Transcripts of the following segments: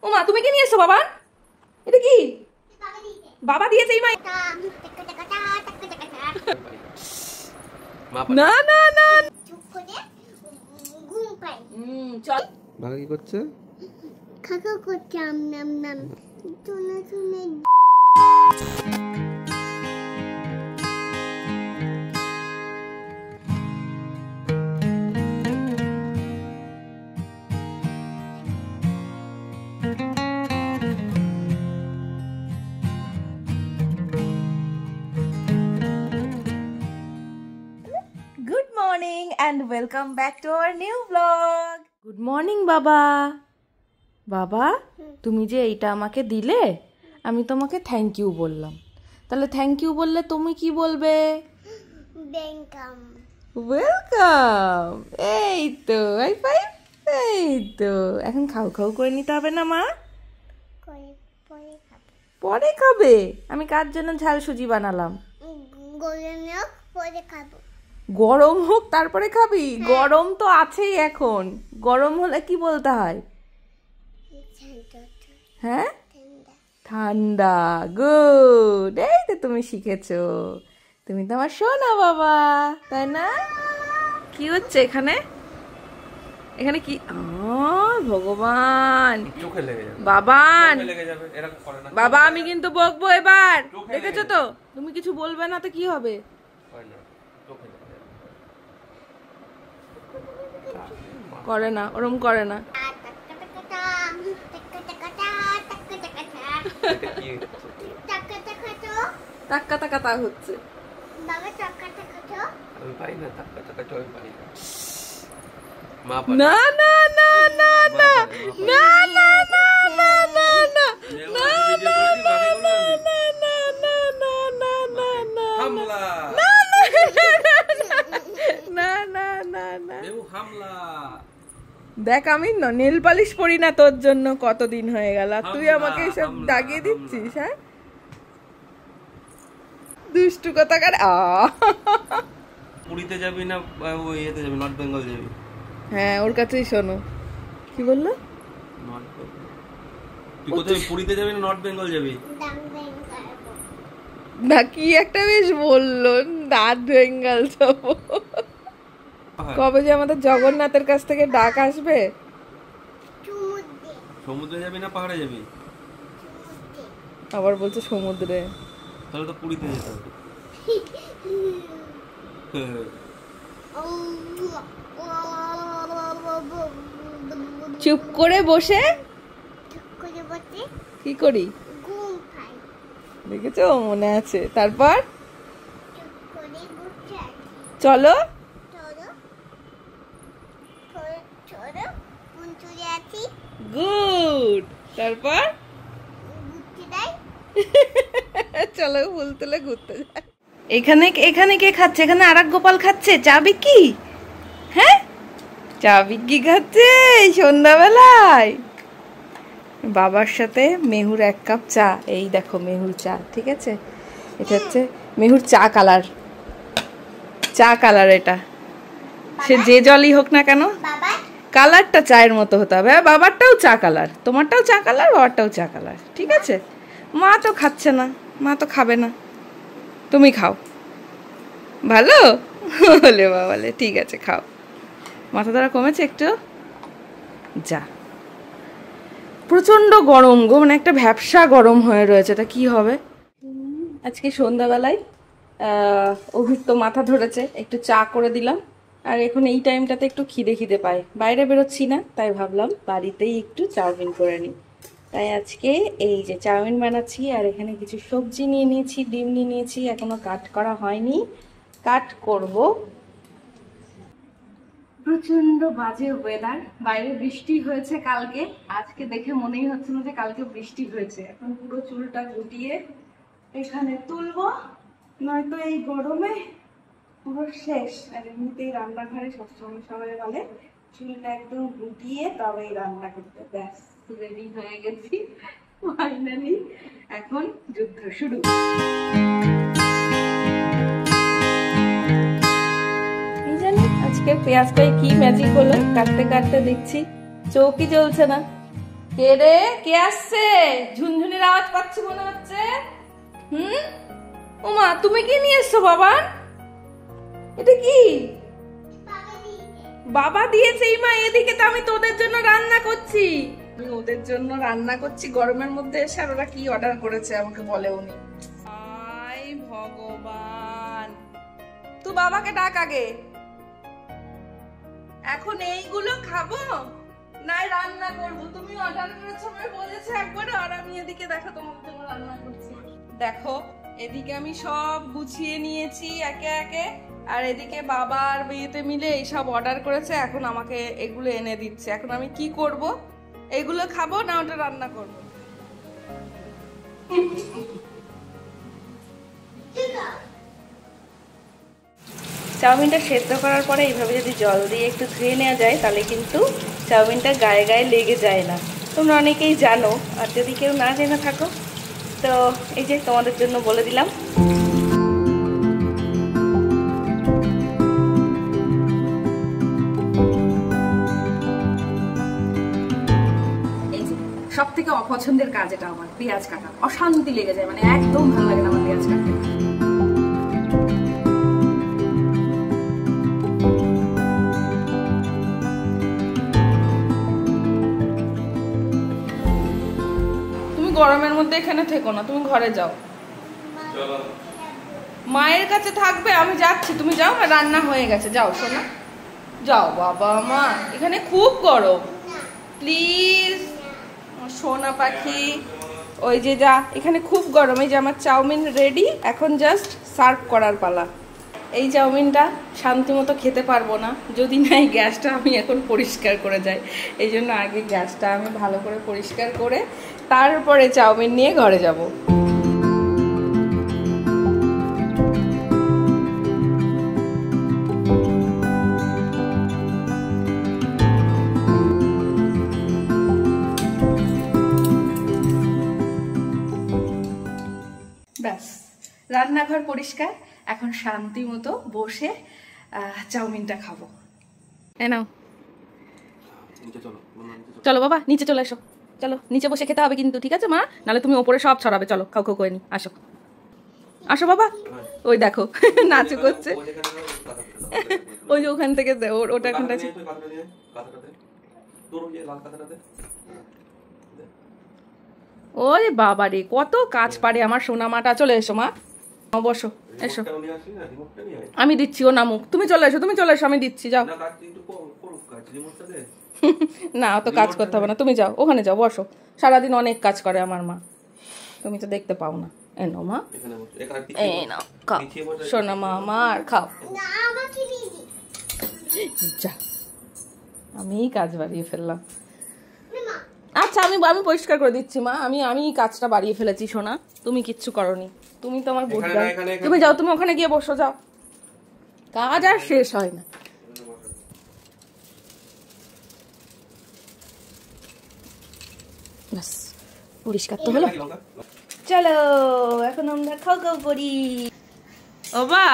ও মা, তুমি কি নিয়ে এসছো বাবা? এটা কি বাবা দিয়েছে? এই মাই না না না, চল। বাবা কি করছে? খাকা করছে আম নাম নাম শুনে শুনে। Good morning and welcome back to our new vlog. Good morning বাবা। বাবা, তুমি যে এইটা আমাকে দিলে, আমি তোমাকে থ্যাংক ইউ বললাম। তাহলে থ্যাংক ইউ বললে তুমি কি বলবে? ওয়েলকাম। ওয়েলকাম। এই তো, হাই ফাইভ। এই তো, এখন খাও খাও করে নিতে হবে না মা? পরে খাবে। আমি কার জন্য ঝাল সুজি বানালাম? পরে খাবো। গরম হোক তারপরে খাবি? গরম তো আছেই এখন। গরম হলে কি বলতে হয়? হ্যাঁ, ঠান্ডা। গুড, এই তো তুমি শিখেছো। তুমি তো আমার সোনা বাবা, তাই না? কি হচ্ছে এখানে? এখানে কি? ভগবান, বাবান, বাবা আমি কিন্তু বকবো এবার। দেখেছো তো, তুমি কিছু বলবে না তো কি হবে? করে না, ওরম করে না। টাক্কা টাক্কা তা হচ্ছে। না না না না না না না না না না না দেখ, আমি নেল পালিশ পরি না তোর জন্য কতদিন হয়ে গেল, আর তুই আমাকে এসব দাগিয়ে দিচ্ছিস। হ্যাঁ, দুষ্টু কথাকার। পুরীতে যাবি না ওই ইয়েতে যাবি, নর্থ বেঙ্গল যাবি? হ্যাঁ, ওর কাছেই শোনো। কি বললো? তুই কোথায়, পুরীতে যাবি না নর্থ বেঙ্গল যাবি? না, কি একটা বেশ বললো, নর্থ বেঙ্গল যাবো। কবে যে আমাদের জগন্নাথের কাছ থেকে ডাক আসবে। সমুদ্রে যাবি না পাহাড়ে যাবি? আবার বলছে সমুদ্রে। তাহলে তো পুরীতে যেতে হবে। চুপ করে বসে কি করি দেখেছো? মনে আছে। তারপর চলো। গুড। তারপর চলো ফুল তুলে ঘুরতে যাই। এখানে এখানে কে খাচ্ছে? এখানে আরেক গোপাল খাচ্ছে চা বিক্কি। হ্যাঁ, চা বিক্কি খাচ্ছে এই সন্ধ্যাবেলায় বাবার সাথে। মেহুর 1 কাপ চা। এই দেখো মেহুর চা, ঠিক আছে? এটা হচ্ছে মেহুর চা কালার। চা কালার এটা, সে যে জলই হোক না কেন, কালারটা চায়ের মতো হতে হবে। বাবারটাও চা কালার, তোমারটাও চা কালার, বাবারটাও চা কালার, ঠিক আছে? মা তো খাচ্ছে না, মা তো খাবে না, তুমি খাও। ভালো বলে বাবালে, ঠিক আছে খাও। মাথা ধরা কমেছে একটু? যা, প্রচন্ড গরম গো, মানে একটা ভ্যাপসা গরম হয়ে রয়েছে। এটা কি হবে? আজকে সন্ধ্যাবেলায় অভির তো মাথা ধরেছে, একটু চা করে দিলাম। আর এখন এই টাইমটাতে একটু খিদে খিদে পায়, বাইরে বেরোচ্ছি না, তাই ভাবলাম বাড়িতেই একটু চাউমিন করে নিই। তাই আজকে এই যে চাউমিন বানাচ্ছি। আর এখানে কিছু সবজি নিয়ে নিয়েছি, ডিম নিয়ে নিয়েছি, এখনো কাট করা হয়নি, কাট করব। প্রচন্ড বাজে ওয়েদার, বাইরে বৃষ্টি হয়েছে কালকে, আজকে দেখে মনেই হচ্ছে না যে কালকে বৃষ্টি হয়েছে। এখন পুরো চুলটা গুটিয়ে এখানে তুলবো, নয়তো এই গরমে পুরো শেষ। আর এমনিতেই রান্নাঘরে সবসময় সবাই বলে চুলটা একদম গুটিয়ে তবেই রান্না করতে। ব্যাস, রেডি হয়ে গেছি ফাইনালি। এখন যুদ্ধ শুরু। এই জানি আজকে পেঁয়াজটাই কি ম্যাজিক হলো, কাটতে কাটতে দেখছি চৌকি জ্বলছে না। কে রে? কে আসছে? ঝুনঝুনির আওয়াজ পাচ্ছি মনে হচ্ছে। ওমা, তুমি কি নিয়ে এসছো বাবা? এটা কি? বাবা দিয়েছে। মা এদিকে তো আমি তোদের জন্য রান্না করছি। আমি ওদের জন্য রান্না করছি গরমের মধ্যে এসে, আর ওরা কি অর্ডার করেছে আমাকে বলে উনি। আই ভগবান, তুই বাবাকে ডাক আগে। এখন এইগুলো খাবো না রান্না করব? তুমি অর্ডার করেছো, আমি বলেছি একবার। আর আমি এদিকে দেখো তোমাদের জন্য রান্না করছি। দেখো এদিকে আমি সব গুছিয়ে নিয়েছি একে একে, আর এদিকে বাবা আর বিয়েতে মিলে এইসব অর্ডার করেছে। এখন আমাকে এগুলো এনে দিচ্ছে। এখন আমি কি করব? এগুলো খাবো না ওটা রান্না করবো? চাউমিনটা সেদ্ধ করার পরে এইভাবে যদি জল দিয়ে একটু ধুয়ে নেওয়া যায় তাহলে কিন্তু চাউমিনটা গায়ে গায়ে লেগে যায় না। তোমরা অনেকেই জানো, আর যদি কেউ না জেনে থাকো তো এই যে তোমাদের জন্য বলে দিলাম। সব থেকে অপছন্দের কাজ এটা আমার, পেঁয়াজ কাটা। অশান্তি লেগে যায়, মানে একদম ভালো লাগে না আমার পেঁয়াজ কাটতে। তুমি গরমের মধ্যে এখানে থেকো না, তুমি ঘরে যাও। মায়ের কাছে থাকবে, আমি যাচ্ছি। তুমি যাও, রান্না হয়ে গেছে, যাও সোনা যাও। বাবা মা এখানে খুব গরম, প্লিজ সোনা পাখি। ওই যে যা, এখানে খুব গরম। এই যে আমার চাউমিন রেডি, এখন জাস্ট সার্ভ করার পালা। এই চাউমিনটা শান্তি মতো খেতে পারবো না যদি না এই গ্যাসটা আমি এখন পরিষ্কার করে যাই। এই জন্য আগে গ্যাসটা আমি ভালো করে পরিষ্কার করে তারপরে চাউমিন নিয়ে ঘরে যাব। ব্যাস, রান্নাঘর পরিষ্কার। এখন শান্তি মতো বসে চাউমিনটা খাবো। নাও চলো বাবা, নিচে চলে এসো। চলো নিচে বসে খেতে হবে কিন্তু, ঠিক আছে মা? নাহলে তুমি ওপরে সব ছড়াবে। চলো খাও খাও করে নি। আসো আসো বাবা। ওই দেখো নাচু করছে। ওই যে ওখান থেকে ওটা এখন আছে। ওরে বাবা রে, কত কাজ পারে আমার সোনা মাটা। চলে এসো মা, বসো, এসো। আমি দিচ্ছি, ও নামুক। তুমি চলে এসো, তুমি চলে এসো, আমি দিচ্ছি। যাও না, অত কাজ করতে হবে না, তুমি যাও ওখানে যাও, বসো। সারাদিন অনেক কাজ করে আমার মা, তুমি তো দেখতে পাও না। এনো মা, এই নাও খাও সোনা মা আমার, খাও। যা, আমি কাজ বাড়িয়ে ফেললাম। আচ্ছা আমি পরিষ্কার করে দিচ্ছি মা। আমি কাজটা বাড়িয়ে ফেলেছি সোনা, তুমি কিচ্ছু করনি। তুমি তো আমার বুঝবে। তুমি যাও, তুমি ওখানে গিয়ে বসো, যাও। কাজ আর শেষ হয় না। ব্যাস, পরিষ্কার তো হলো। চলো এখন আমরা খাও খাও করি। ও বা,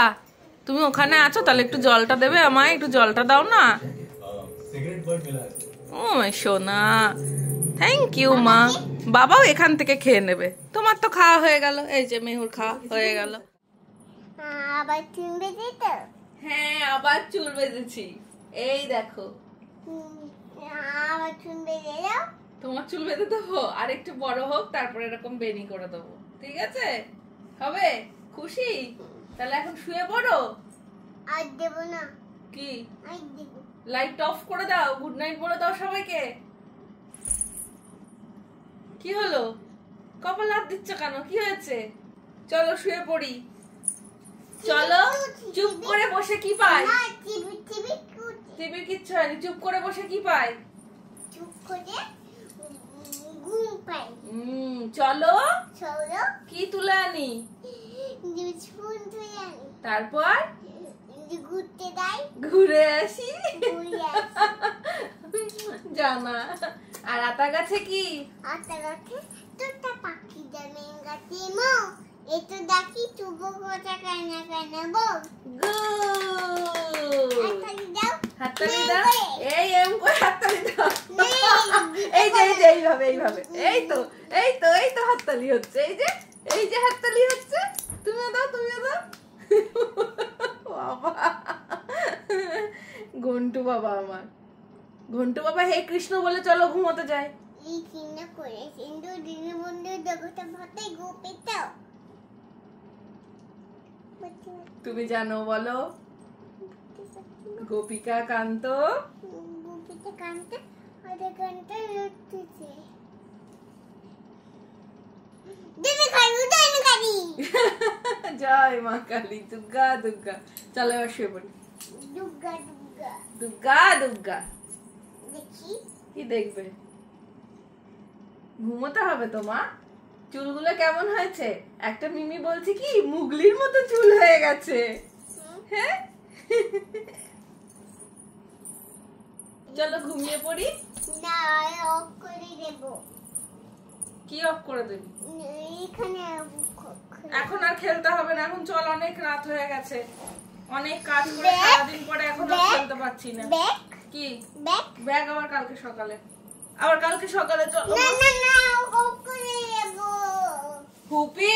তুমি ওখানে আছো, তাহলে একটু জলটা দেবে আমায়? একটু জলটা দাও না। ও সোনা, থ্যাংক ইউ মা। বাবাও এখান থেকে খেয়ে নেবে। তোমার তো খাওয়া হয়ে গেল। এই যে মেহুর খাওয়া হয়ে গেল। আবার চুল বেঁধেছো? হ্যাঁ, আবার চুল বেঁধেছি। এই দেখো। আবার চুল বেঁধে দাও। তোমার চুল বেঁধে দেবো, আর একটু বড় হোক তারপরে এরকম বেনি করে দেবো। ঠিক আছে? হবে? খুশি? তাহলে এখন শুয়ে পড়ো। আর দেবো না। কি? আর দেবো। লাইট অফ করে দাও, গুড নাইট বলে দাও সবাইকে। কি হলো? কপাল হাত দিচ্ছ কেন? কি হয়েছে? চলো শুয়ে পড়ি। চলো। চুপ করে বসে কি পাই? টিভি কিচ্ছু হয়নি। চুপ করে বসে কি পাই? চুপ করে ঘুম পাই। চলো। চলো। কি তুলে আনি? স্পুন তুলে আনি। তারপর ঘুরতে যাই। ঘুরে আসি। ঘুরে আসি। জানা। আর আতা গাছে কি? আতা গাছে তোটা পাখি জমে গাছে মো। এতো দেখি চুপ কথা কানা কানা বল। গুড। আতা দাও। হাততালি দাও, এই এম করে হাততালি দাও। এই যে এইভাবে এইভাবে, এই তো হাততালি হচ্ছে, এই যে হাততালি হচ্ছে। তুমিও দাও বাবা, ঘন্টু বাবা আমার, ঘন্টু বাবা হে কৃষ্ণ বলে চলো ঘুমোতে যাই। এই চিন্তা করে সিন্ধু দিনের বন্ধু জগতে ভাতে গোপেটাও তুমি জানো বলো গোপিকা কান্ত গোপীতে কান্তে ওদের কান্তে লুটতেছে দেবে কারি জয় মা কালী, দুর্গা দুর্গা। চলো এবার শুয়ে পড়ি। দুর্গা দুর্গা দেখি কি দেখবে? ঘুমোতে হবে তো মা। চুলগুলো কেমন হয়েছে? একটা মিমি বলছে কি মুগলির মতো চুল হয়ে গেছে। হ্যাঁ, চলো ঘুমিয়ে পড়ি। না অফ করে দেব। কি অফ করে দিবি? এখানে এখন আর খেলতে হবে না, এখন চল, অনেক রাত হয়ে গেছে, অনেক কাজ করে সারাদিন পরে এখন আর খেলতে পারছি না। ব্যাগ কি ব্যাগ ব্যাগ? আবার কালকে সকালে, আবার কালকে সকালে চলো। না অফ করে দেব। হুপি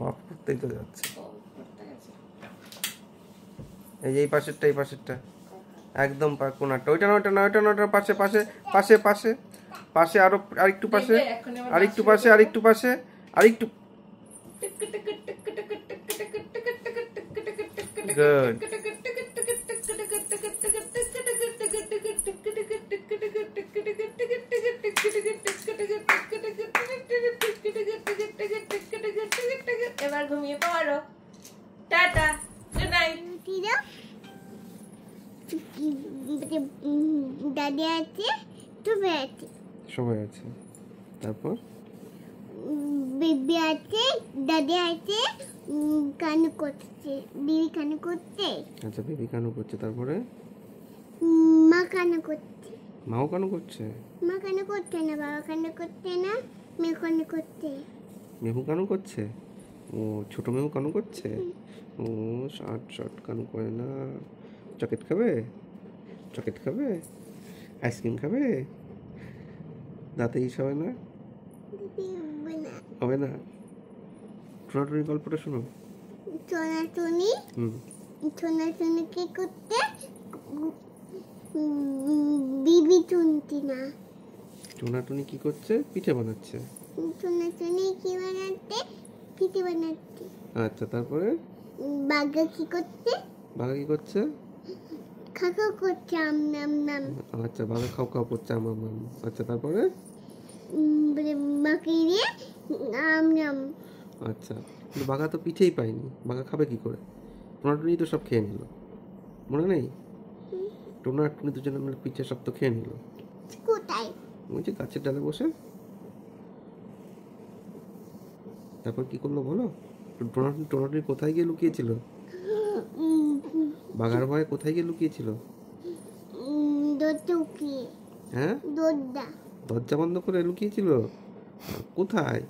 অফ করতেই তো যাচ্ছে। এই পাশেরটা একদম কোনারটা, ওইটা না পাশে আরেকটু পাশে, আরেকটু গুড। এবার ঘুমিয়ে পড়ো, টাটা, গুড নাইট। দাদি আছে, তুমি আছে, সবাই আছে। তারপর বেবি আছে, দাদি আছে, কানু করছে, দিদি কানু করছে। আচ্ছা, বেবি কানু করছে। তারপরে মা কানু করছে। মাও কানু করছে? মা কানু করছে না, বাবা কানু করছে না, মেয়ে কানু করছে। মেহু কানু করছে? ও ছোট মেহু কানু করছে? ও শর্ট কানু করে না। চকলেট খাবে, আইসক্রিম খাবে, দাঁতে ইস হবে না? হবে না। টোনাটুনি গল্পটা শোনো। টোনাটুনি কি করতে? বিবি চুনতি না। টোনাটুনি কি করছে? পিঠে বানাচ্ছে। টোনাটুনি কি বানাচ্ছে? পিঠে বানাচ্ছে। আচ্ছা, তারপরে বাঘা কি করতে? বাঘা কি করছে? খাওয়া করছে, আম নাম নাম। আচ্ছা, বাঘা খাও করছে, আম। আচ্ছা, তারপরে মাকে দিয়ে আম নাম। আচ্ছা, কিন্তু বাঘা তো পিঠেই পায়নি, বাঘা খাবে কি করে? টোনাটুনি তো সব খেয়ে নিল, মনে নেই? টোনাটুনি দুজনে মিলে পিঠে সব তো খেয়ে নিল। কোথায়? ওই যে গাছের ডালে বসে। তারপর কি করলো বলো? টোনাটুনি কোথায় গিয়ে লুকিয়েছিল? বাঘার ভয়ে কোথায় গিয়ে লুকিয়েছিল? হ্যাঁ, দরজা বন্ধ করে লুকিয়েছিল। কোথায়?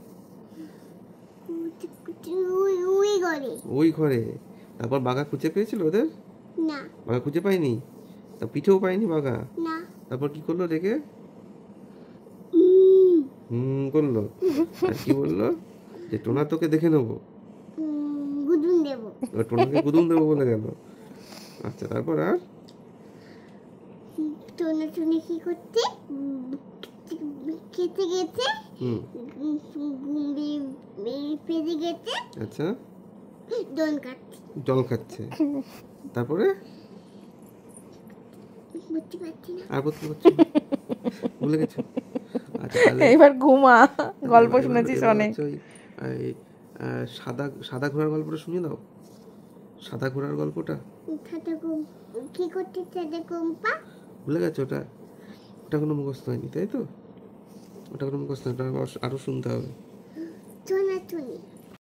ওই ঘরে। তারপর বাঘা খুঁজে পেয়েছিল ওদের? না, বাঘা খুঁজে পায়নি, তা পিঠেও পায়নি বাঘা। না। তারপর কি করলো রেখে? করলো। আর কি বললো? যে টোনা তোকে দেখে নেবো, গুদুম দেব। টোনাকে গুদুম দেবো বলে গেল। আচ্ছা, তারপর আর টোনাটুনি কি করতে? খেতে গেছে, পেরে গেছে। আচ্ছা, জল খাচ্ছে। তারপরে বুঝতে পারছি না, আর বলতে পারছি না, ভুলে গেছো? আচ্ছা, এবার ঘুমা, গল্প শুনেছিস অনেক। সাদা ঘোড়ার গল্পটা শুনিয়ে দাও। সাদা ঘোড়ার গল্পটা কি করতে? সাদা কোম্পা ভুলে গেছো? ওটা কোনো মুখস্থ হয়নি, তাই তো? ওটা কোনো মুখস্থ হয়নি, আরো শুনতে হবে। টোনাটুনি